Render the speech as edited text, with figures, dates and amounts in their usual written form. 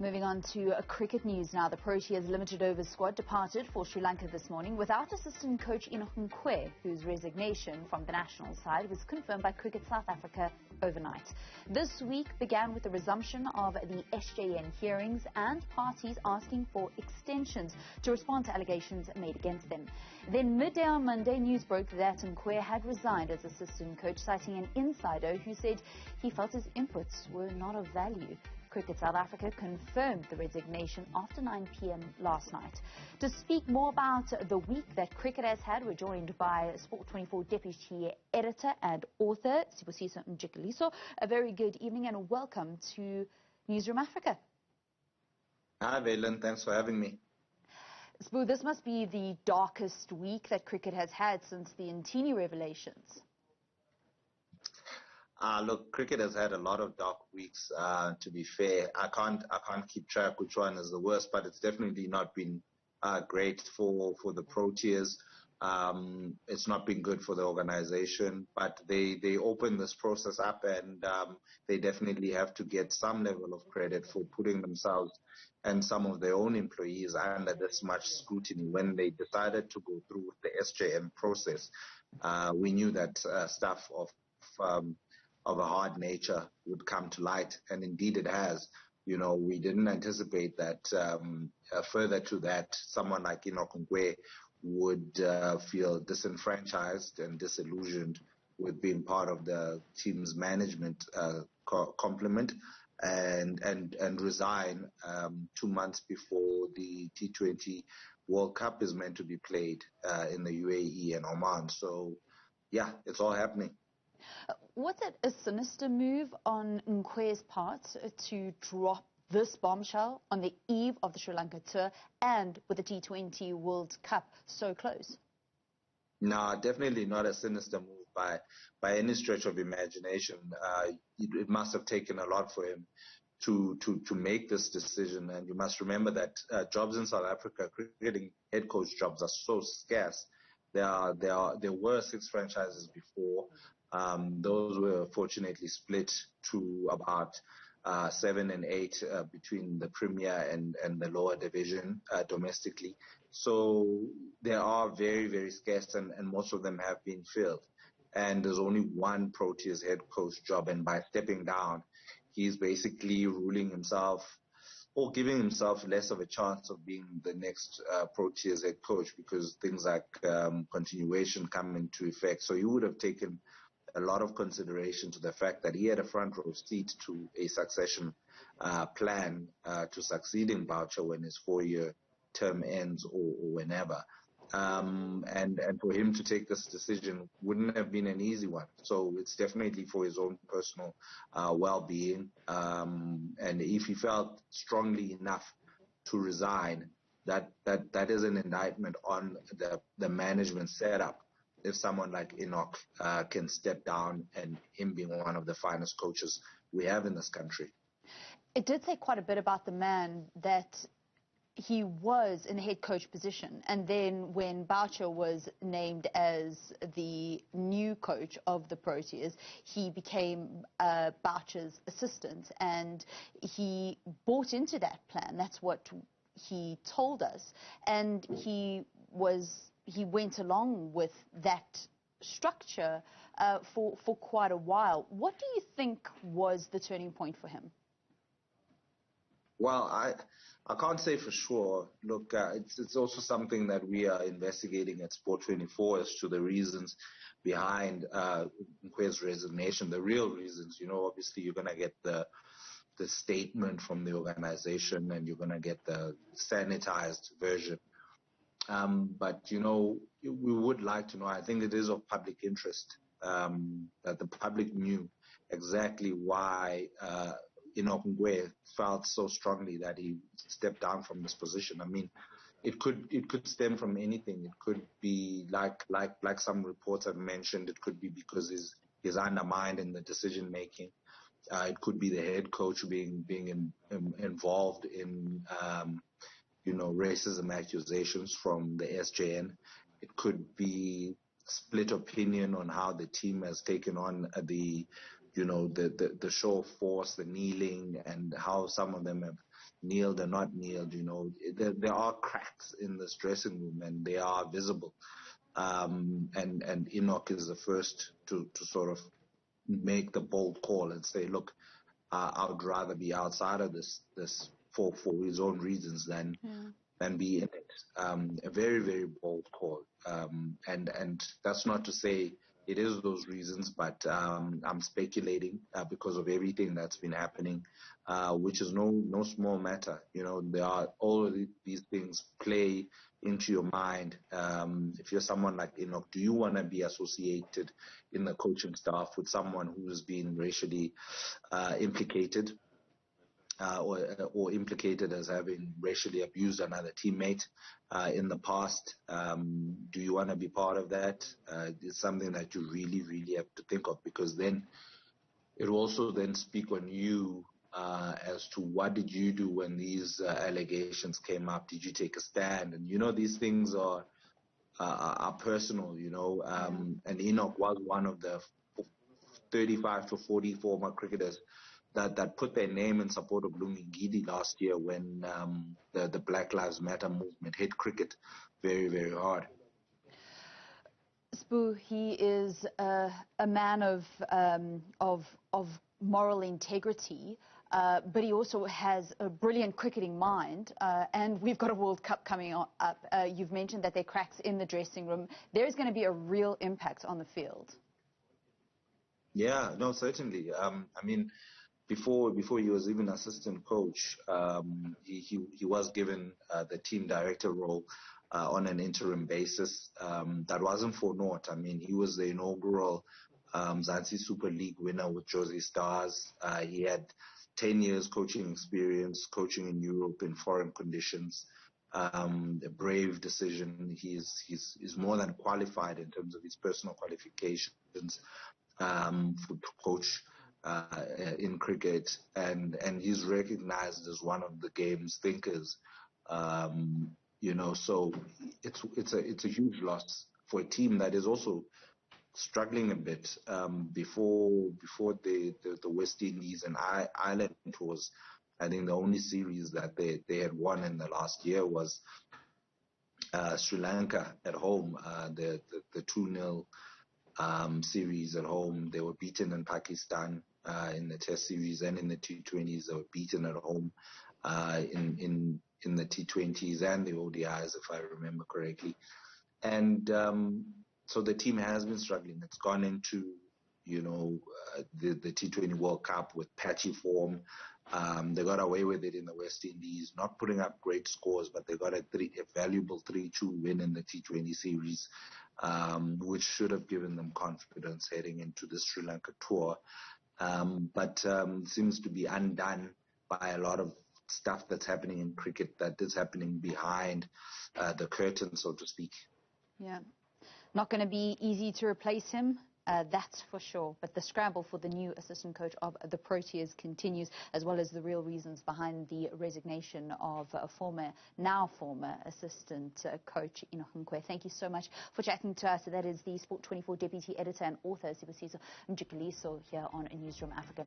Moving on to cricket news now. The Proteas limited overs squad departed for Sri Lanka this morning without assistant coach Enoch, Nkwe, whose resignation from the national side was confirmed by Cricket South Africa overnight. This week began with the resumption of the SJN hearings and parties asking for extensions to respond to allegations made against them. Then midday on Monday, news broke that Nkwe had resigned as assistant coach, citing an insider who said he felt his inputs were not of value. Cricket South Africa confirmed the resignation after 9 p.m. last night. To speak more about the week that cricket has had, we're joined by Sport24 Deputy Editor and author Sibusiso Mjkeliso. A very good evening and welcome to Newzroom Afrika. Hi, Vaylen. Thanks for having me. Sbu, this must be the darkest week that cricket has had since the Ntini revelations. Look, cricket has had a lot of dark weeks, to be fair. I can't keep track which one is the worst, but it's definitely not been great for the Proteas. It's not been good for the organization, but they opened this process up, and they definitely have to get some level of credit for putting themselves and some of their own employees under this much scrutiny. When they decided to go through with the SJM process, we knew that stuff of a hard nature would come to light, and indeed it has. You know, we didn't anticipate that further to that, someone like Enoch Nkwe would feel disenfranchised and disillusioned with being part of the team's management complement and resign 2 months before the T20 World Cup is meant to be played in the UAE and Oman. So, yeah, it's all happening. Was it a sinister move on Nkwe's part to drop this bombshell on the eve of the Sri Lanka tour and with the T20 World Cup so close? No, definitely not a sinister move by any stretch of imagination. It must have taken a lot for him to make this decision. And you must remember that jobs in South Africa, cricketing head coach jobs, are so scarce. There were 6 franchises before. Those were fortunately split to about 7 and 8 between the Premier and the lower division domestically. So they are very, very scarce, and most of them have been filled. And there's only one Proteas head coach job, and by stepping down, he's basically ruling himself or giving himself less of a chance of being the next Proteas head coach, because things like continuation come into effect. So he would have taken a lot of consideration to the fact that he had a front row seat to a succession plan to succeeding Boucher when his 4-year term ends or whenever. And for him to take this decision wouldn't have been an easy one. So it's definitely for his own personal well-being. And if he felt strongly enough to resign, that is an indictment on the management setup. If someone like Enoch can step down, and him being one of the finest coaches we have in this country. It did say quite a bit about the man that he was in a head coach position, and then when Boucher was named as the new coach of the Proteas, he became Boucher's assistant, and he bought into that plan. That's what he told us, and he went along with that structure for quite a while. What do you think was the turning point for him? Well, I can't say for sure. Look, it's also something that we are investigating at Sport24 as to the reasons behind Nkwe's resignation, the real reasons. You know, obviously you're going to get the statement from the organization, and you're going to get the sanitized version. But, you know, we would like to know, I think it is of public interest that the public knew exactly why Enoch Nkwe felt so strongly that he stepped down from this position. I mean, it could stem from anything. It could be like some reports have mentioned. It could be because he's undermined in the decision making. It could be the head coach being involved in racism accusations from the SJN. It could be split opinion on how the team has taken on the show of force, the kneeling, and how some of them kneeled or not kneeled, there are cracks in this dressing room, and they are visible. And Enoch is the first to sort of make the bold call and say, look, I would rather be outside of this for his own reasons than be in it. A very, very bold call. And that's not to say it is those reasons, but I'm speculating because of everything that's been happening, which is no small matter. There are all of these things play into your mind. If you're someone like Enoch, do you want to be associated in the coaching staff with someone who has been racially implicated? Or implicated as having racially abused another teammate in the past. Do you want to be part of that? It's something that you really, really have to think of, because then it will also then speak on you as to what did you do when these allegations came up? Did you take a stand? And these things are personal. And Enoch was one of the 35 to 40 former cricketers that put their name in support of Lungingidi last year when the Black Lives Matter movement hit cricket very, very hard. Sbu, he is a man of moral integrity, but he also has a brilliant cricketing mind, and we've got a World Cup coming up. You've mentioned that there are cracks in the dressing room. There's going to be a real impact on the field. Yeah, no, certainly. Before he was even assistant coach, he was given the team director role on an interim basis. That wasn't for naught. He was the inaugural Mzansi Super League winner with Josie Stars. He had 10 years coaching experience, coaching in Europe in foreign conditions. A brave decision. He's more than qualified in terms of his personal qualifications to coach in cricket, and he's recognized as one of the game's thinkers. So it's a huge loss for a team that is also struggling a bit. Before the West Indies and Ireland tours, I think the only series that they had won in the last year was Sri Lanka at home, the 2-0 series at home. They were beaten in Pakistan in the Test series, and in the T20s they were beaten at home in the T20s and the ODIs, if I remember correctly. And so the team has been struggling. It's gone into the T20 World Cup with patchy form. They got away with it in the West Indies, not putting up great scores, but they got a valuable 3-2 win in the T20 series, which should have given them confidence heading into the Sri Lanka tour. But seems to be undone by a lot of stuff that's happening in cricket that is happening behind the curtain, so to speak. Yeah. Not going to be easy to replace him. That's for sure. But the scramble for the new assistant coach of the Proteas continues, as well as the real reasons behind the resignation of a former assistant coach, Enoch Nkwe. Thank you so much for chatting to us. That is the Sport24 Deputy Editor and author, Sibusiso Mjkeliso, here on Newzroom Afrika.